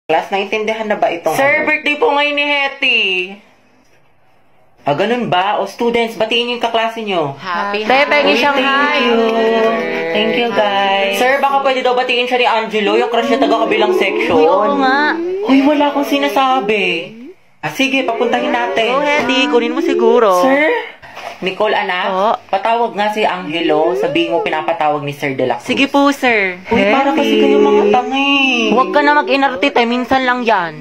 Class, naintindihan na ba itong Sir, birthday po ngayon ni Hetty. Ganun ba? O students, batiin yung kaklase nyo. Happy birthday, Shanghai. Thank you, guys. Sir, baka pwede daw batiin siya ni Angelo, yung crush niya taga-kabilang section. Uy, oo nga. Uy, wala akong sinasabi. Sige, papuntahin natin. Hetty, kunin mo siguro. Sir? Nicole, anak, patawag nga si Angelo. Sabihin mo pinapatawag ni Sir De La Cruz. Sige po, sir. Uy, para kasi kayo mga tangi. Huwag ka na mag-inarte, minsan lang yan.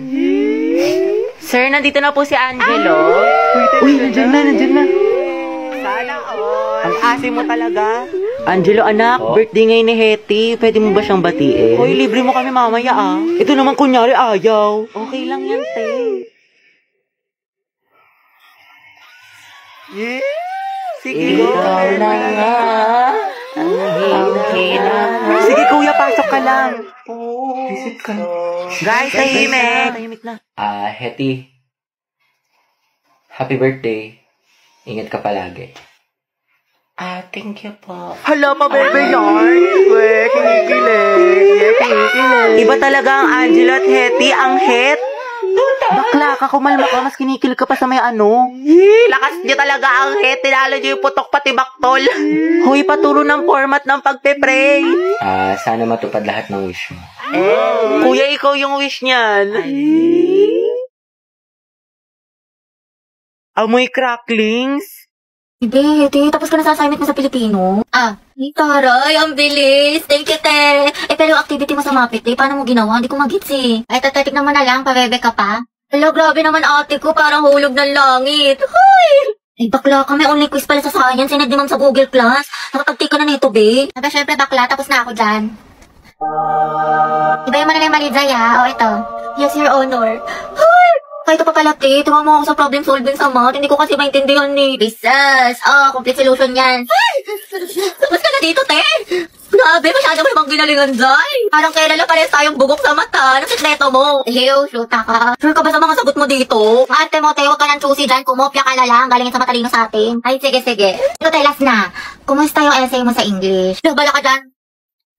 Sir, nandito na po si Angelo. Uy, nandiyan na. Sana all. Ang asim mo talaga. Angelo, anak, birthday ngayon ni Hetty. Pwede mo ba siyang batiin? Uy, libre mo kami mamaya Ito naman kunyari ayaw. Okay lang yan, te. Yeah! Sige, ikaw na nga. Sige, kuya, pasok ka lang. Visit ka. Guys, tahimik na. Hetty. Happy birthday. Ingat ka palagi. Thank you po. Hala, pa-bebe yarn. Kinikilig. Iba talaga ang Angelo at Hetty, ang het. Bakla ka, kumalma ka, mas kinikil ka pa sa may ano. Lakas niyo talaga ang het, tinalo niyo yung putok pati baktol. Hoy, paturo ng format ng pagpe-pray. Sana matupad lahat ng wish mo. Kuya, ikaw yung wish niyan. Amoy cracklings. Hindi, tapos ka na sa assignment mo sa Pilipino. Taray, ang bilis. Thank you, te. Pero yung activity mo sa Mapit, paano mo ginawa? Hindi ko magits eh. Tatik naman na lang, pabebe ka pa. Hello, grabe naman ate ko, parang hulog ng langit. Hoy! Bakla ka, may online quiz pala sa science, sinad naman sa Google Class. Nakapag-take ka na nito, be. Syempre, bakla, tapos na ako dyan. Ibayin mo na lang yung mali, Zaya. Ito. Yes, your honor. Hoy! Kahit pa pala, te, tuwa mo ako sa problem solving sa math. Hindi ko kasi maintindihan ni Pisas. Complete solution yan. Tapos ka na dito, te. Grabe, masyado mo namang ginalingan dyan. Parang kailan lang pares tayong bugok sa mata. Anong sikreto mo? Ew, shoota ka. Sure ka ba sa mga sagot mo dito? Ate mo, te, huwag ka nang choosy dyan. Kumopya ka na lang. Galingin sa matalino sa atin. Ay, sige. Ito, te, last na. Kumusta yung essay mo sa English? Bala ka dyan.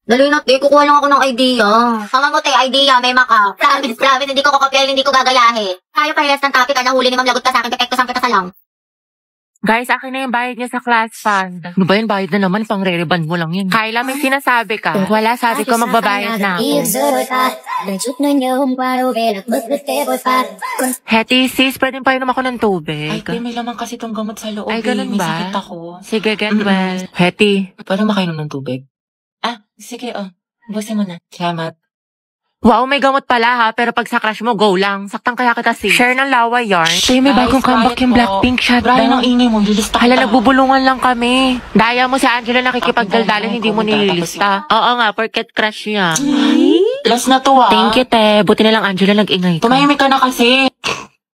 Dali na, te. Kukuha lang ako ng idea. Sama mo, te, idea. May maka. Promise. Hindi ko kokopyahin, hindi ko gagayahin. Tayo parehas ng topic. Nahuli ni Ma'am Lagot ka sa akin. Pepekto sang kita sa lang. Guys, akin na yung bayad niya sa class fund. Ano ba yun? Bayad na naman. Pang re-reband mo lang yun. Kyla, may sinasabi ka. Kung wala, sabi ko magbabayad na ako. Hetty, sis, pwede pa inom ako ng tubig. May laman kasi itong gamot sa loob. Ay, ganun ba? May sakit ako. Sige, get well. Hetty. Paano makainom ng tubig? Sige, busin mo na. Salamat. Wow, may gamot pala ha, pero pag sa crush mo, go lang. Saktan kaya kita, sis. Share ng lawa yarn. Tay, may bagong comeback yung Blackpink shutdown. Brian, ang ingay mo, lilista Hala, nagbubulungan lang kami. Daya mo si Angela nakikipagdaldalan, hindi mo nililista. Oo nga, porket crush niya. Last na to Thank you, te. Buti na lang Angela nag-ingay ka. Tumahimik ka na kasi.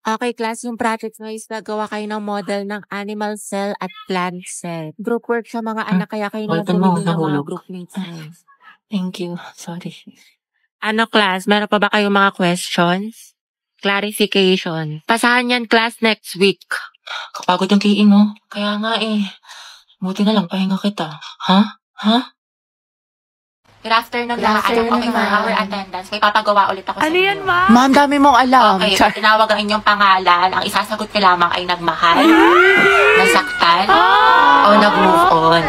Okay, class, yung project na is nagawa kayo ng model ng animal cell at plant cell. Group work sa mga anak, kaya kayo naman pumili ng mga group mates. Thank you. Sorry. Ano, class? Meron pa ba kayong mga questions? Clarification. Pasahan yan, class, next week. Kapagod yung kiin mo. Kaya nga buti na lang, pahinga kita. Good afternoon lahat. Okay, for our attendance, may papagawa ulit ako sa inyo. yan, ma'am? Ma'am, dami mong alam. Okay, tinawag ang inyong pangalan. Ang isasagot ko lamang ay nagmahal, nasaktan, o nag-move on.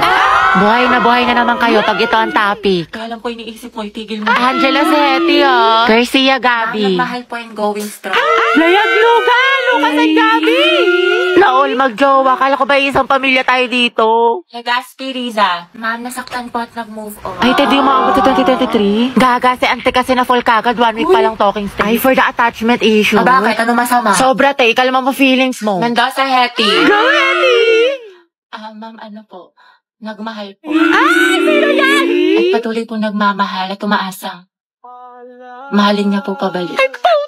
Buhay na naman kayo pag ito ang topic. Kaya alam ko iniisip mo, itigil mo. Angela Seti, Garcia Gabi. Nagmahal po and going strong. Layag Lugan! Lucas at Gabi! Naol, mag-jowa. Kala ko ba isang pamilya tayo dito? Legaspi Riza. Ma'am, nasaktan po at nag-move on. Ay, hindi mo maabot sa 2023? Gaga, si ante kasi na full kagad. 1 week pa lang talking stage. Ay, for the attachment issue. Bakit? Ano masama? Sobra, te. Kalma mo feelings mo. Mendoza Hetty. Go, Hetty! Ma'am, ano po? Nagmahal po. Sino yan? At patuloy po nagmamahal at umaasang. Mahalin niya po pabalik.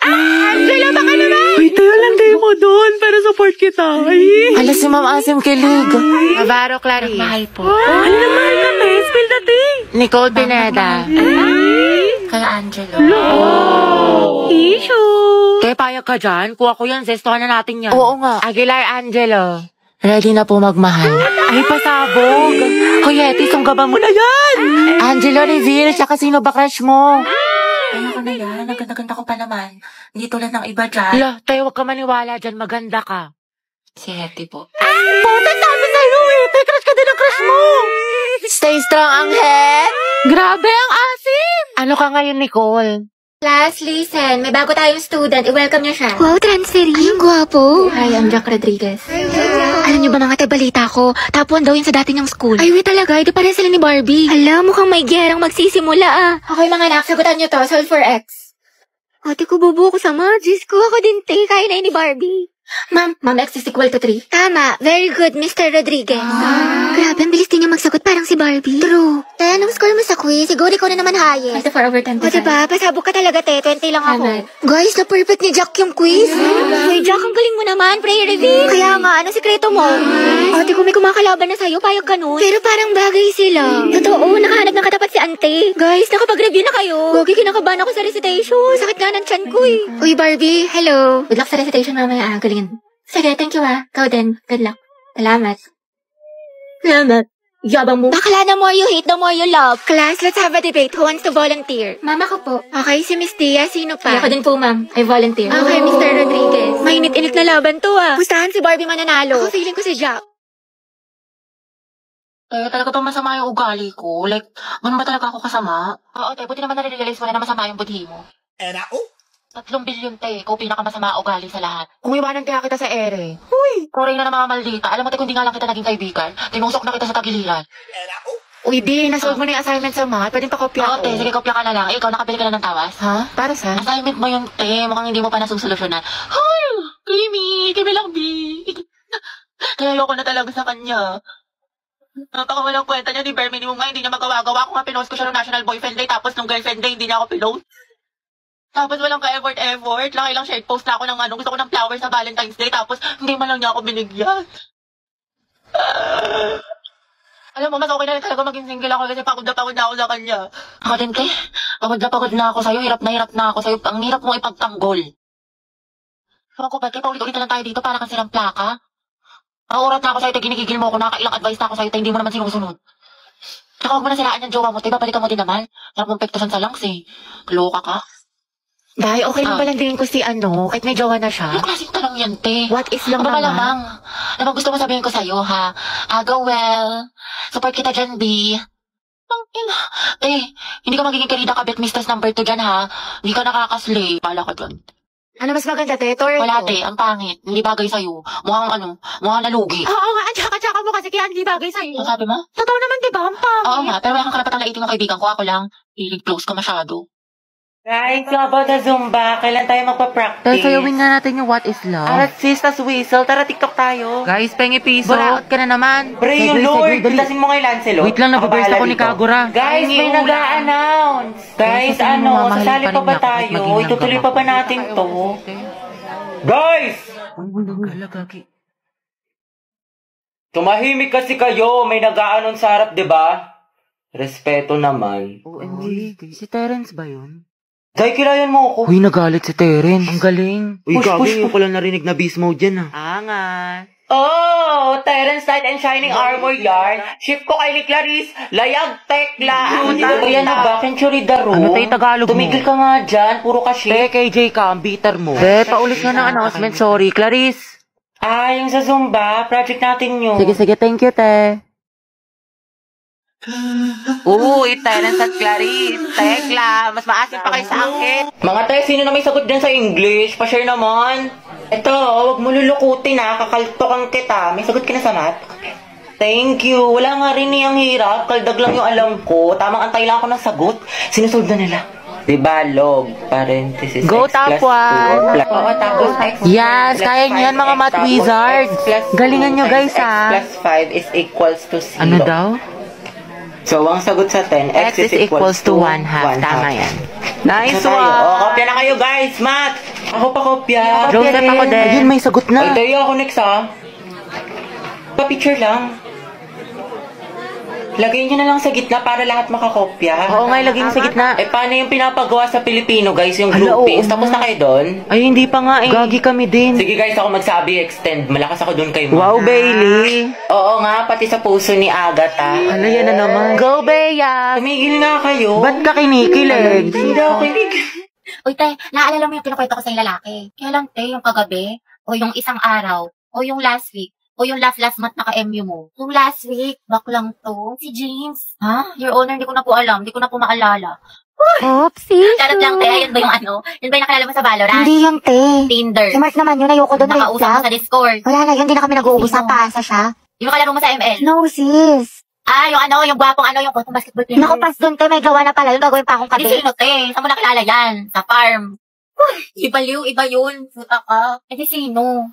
Angela, baka naman! Wait, tayo lang tayo mo doon para support kita. Alas si Ma'am Asim kilig. Navarro Clarice. Nagmahal po. Ano na mahal kami? Spill the tea. Nicole Pineda. Kaya Angelo. Issue. Kaya payag ka dyan? Kuha ko yan. Zestohan na natin yan. Oo nga. Aguilar Angelo. Ready na po magmahal. Ay, pasabog. Hoy, Hetty, sunggaban mo na yan. Angelo, reveal. Tsaka sino ba crush mo? Ano ka na yan? Ang ganda-ganda ko pa naman. Hindi tulad ng iba dyan. Hala, tayo huwag ka maniwala dyan. Maganda ka. Si Hetty po. Puta, sabi sa'yo eh. Tay, crush ka din ang crush mo. Stay strong ang Het. Grabe ang asim. Ano ka ngayon, Nicole? Class, listen. May bago tayong student. I-welcome niyo siya. Wow, transferee. Ay, ang gwapo. Hi, I'm Jack Rodriguez. Alam niyo ba mga balita ko? Top 1 daw yun sa dati niyang school. Ay, wait talaga. Ito pa rin sila ni Barbie. Hala, mukhang may gerang magsisimula ah. Okay mga anak, sagutan niyo to. Solve for X. Ate ko, bubo ko sa Diyos ko. Ako din, te. Kaya na yun ni Barbie. Ma'am, X is equal to 3. Tama. Very good, Mr. Rodriguez. Grabe, ang bilis din niya magsagot parang si Barbie. True. Te, anong score mo sa quiz? Siguro ikaw na naman highest. Basta 4 over 10. O diba? Pasabog ka talaga, te. 20 lang ako. Guys, na-perfect ni Jack yung quiz. Hey, Jack, ang galing mo naman. Prayer reveal. Kaya nga, anong sikreto mo? Ate ko, may kumakalaban na sa'yo. Payag ka nun. Pero parang bagay sila. Totoo, nakahanap ng katapat si ante. Guys, nakapag-review na kayo. Gogi, kinakabahan ako sa recitation. Sakit nga ng tiyan ko eh. Uy, Barbie, hello. Good luck sa recitation mamaya. Galing. Sige, thank you ah. Ikaw din. Good luck. Salamat. Salamat. Yabang mo. Bakla, the more you hate, the more you love. Class, let's have a debate. Who wants to volunteer? Mama ko po. Okay, si Miss Tia. Sino pa? Ako din po, ma'am. I volunteer. Okay, Mr. Rodriguez. Mainit-init na laban to ah. Pustahan si Barbie mananalo. Ako feeling ko si Jack. Talaga bang masama yung ugali ko? Like, ganun ba talaga ako kasama? Oo, buti naman nare-realize mo na masama yung budhi mo. 3 bilyon, ikaw pinakamasama ugali sa lahat. Kung iwanan kaya kita sa ere. Huy! Koray na namamaldita. Alam mo, kung di nga lang kita naging kaibigan, tinusok na kita sa tagiliran. Uy, di, nasolve mo na yung assignment sa math. Pwedeng pakopya ko. Oo, sige, kopya ka na lang. Ikaw, nakabili ka na ng tawas. Ha? Para sa? Assignment mo yung mukhang hindi mo pa nasusolusyonan. Hoy! Kimi lang, B. Kaya ayoko na talaga sa kanya. Napakawalang kwenta niya, di bare minimum nga, hindi niya magawa-gawa. Kung nga pinost ko siya ng National Boyfriend Day, tapos nung Girlfriend Day, hindi niya ako pinost. Tapos walang ka-effort. Lang share post na ako ng gusto ko ng flowers sa Valentine's Day, tapos hindi man lang niya ako binigyan. Alam mo, mas okay na rin talaga maging single ako kasi pagod na ako sa kanya. Ako din, te. Pagod na ako sa'yo. Hirap na ako sa'yo. Ang hirap mo ipagtanggol. Sabi ko, ba't kayo paulit-ulit na lang tayo dito para kasi ng plaka? Ang oras na ako sa'yo, te. Ginigigil mo ako. Nakailang advice na ako sa'yo, te. Hindi mo naman sinusunod. Tsaka huwag mo na siraan yung jowa mo, te. Babalikan mo din naman. Sarap mong pektosan sa langs, eh. Kaloka ka. Dahil okay lang palang din ko si kahit may jowa na siya. Ano klaseng tanong yan, te? What is lang naman? Malamang. Ano gusto mo sabihin ko sa'yo, ha? Go well. Support kita dyan, B. Te, hindi ka magiging karida kabit mistress number 2 dyan, ha? Hindi ka nakakaslay. Pala ka dyan. Ano mas maganda, te? Wala, te. Ang pangit. Hindi bagay sa'yo. Mukhang nalugi. Oo nga, tsaka mo kasi kaya hindi bagay sa'yo. Ang sabi mo? Totoo naman, diba? Ang pangit. Oo nga, pero wala kang karapatang laitin ng kaibigan ko. Ako lang. Close ka masyado. Guys, yung about the Zumba, kailan tayo magpa-practice? Tayo sayawin nga natin yung What is Love. Arat sis, tas whistle. Tara, TikTok tayo. Guys, pengi piso. Buraot ka na naman. Pray yung Lord. Dasin mo kay Lancelot. Wait lang, nababurst ako ni Kagura. Guys, may nag-a-announce. Guys, sasali pa ba tayo? Itutuloy pa ba natin to? Guys! Tumahimik kasi kayo. May nag-a-announce sa harap, diba? Respeto naman. OMG, si Terence ba yun? Dahil kilayan mo ako. Uy, nagalit si Terence. Ang galing. Uy, gabi, ko lang narinig na beast mode dyan, Angat. Oh, Terence Knight and Shining Armor yarn. Ship ko kay ni Clarice. Layag, tekla. Yan na ba? Century Daro. Ano tayo Tagalog mo? Tumigil ka nga dyan. Puro ka ship. KJ ka, ang bitter mo. Paulit nga ng announcement. Sorry, Clarice. Yung sa Zumba. Project natin yun. Sige, thank you, te. Terence at Clarice. Tekla, mas maasin pa kayo sa angkit. Mga te, sino na may sagot dyan sa English? Pa-share naman. Ito, wag mo lulukutin kakaltokan kita. May sagot ka na sa math? Thank you. Wala nga rin niyang hirap. Kaldag lang yung alam ko. Tamang antay lang ako ng sagot. Sinusolve na nila. Diba, log, parenthesis, Go x top plus 1. 2. Oo, tapos x Yes, plus kaya nyo yan 5x, mga math tapos wizards. x plus 2 Galingan nyo guys, x plus 5 is equals to 0. Ano daw? So, ang sagot sa 10, X is equals to 1 half. Tama yan. Nice So, one. kopya na kayo guys, math. Ako pa kopya. Joseph ako din. Ayun, may sagot na. Tayo ako next pa-picture lang. Lagay nyo na lang sa gitna para lahat makakopya. Oo nga, ilagay mo sa gitna. Eh, paano yung pinapagawa sa Pilipino, guys? Yung Hala, groupings. oo Tapos nga. na kayo doon? Ay, hindi pa nga eh. Gagi kami din. Sige, guys, ako magsabi, extend. Malakas ako doon kay Wow, Bailey. Oo nga, pati sa puso ni Agatha. Ano yan na naman? Go, Bea! Tumigil nga kayo. Ba't ka kinikilig? Hindi ako kinig. Uy, te, naalala mo yung kinukwento ko sa lalaki? Kaya lang, te, yung kagabi, o yung isang araw, o yung last week, o yung last month naka-MU mo. Yung last week, baklang to, si James. Ha? Your Honor, hindi ko na po alam, hindi ko na po maalala. Oopsie. Charot lang, te, yun ba yung ano? Yun ba yung nakilala mo sa Valorant? Hindi yung te. Tinder. Si Mark naman yun, ayoko doon red Nakausap mo flag. sa Discord. Wala na yun, hindi na kami nag-uusap, Sino? paasa siya. Yung kalaro mo sa ML. No, sis. Yung ano, yung gwapong ano, yung gwapong basketball player. Naku, pas doon te, may gawa na pala yun, gagawin pa akong Hindi kabe. sino, te? Saan mo nakilala yan? Sa farm. Iba yun. Puta ka. Di sino?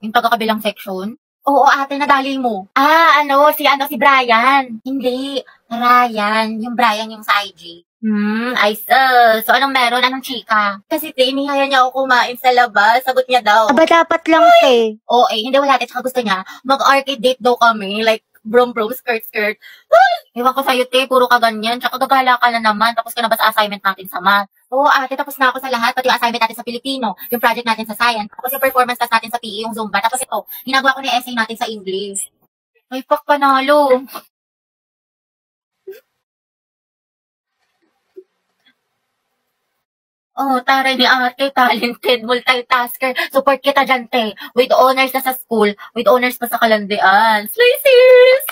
Yung taga-kabilang section? Oo, ate, nadali mo. Si Brian. Hindi, Ryan. Yung Brian yung sa IG. I so anong meron? Anong chika? Kasi te, inihaya niya ako kumain sa labas. Sagot niya daw. Aba, dapat lang te. Oo, hindi wala. Tsaka gusto niya, mag-arcade date daw kami. Like, brom, skirt. Ewan ko sa'yo, te, puro ka ganyan. Tsaka gagala ka na naman. Tapos ka na ba sa assignment natin sa math? Oo, ate, tapos na ako sa lahat. Pati yung assignment natin sa Filipino, yung project natin sa science, tapos yung performance test natin sa PE, yung Zumba. Tapos ito, ginagawa ko na yung essay natin sa English. Ay, pak, panalo. Oh, taray ni ate, talented, multitasker. Support kita dyan, te. With honors na sa school, with honors pa sa kalandian. Slay, sis!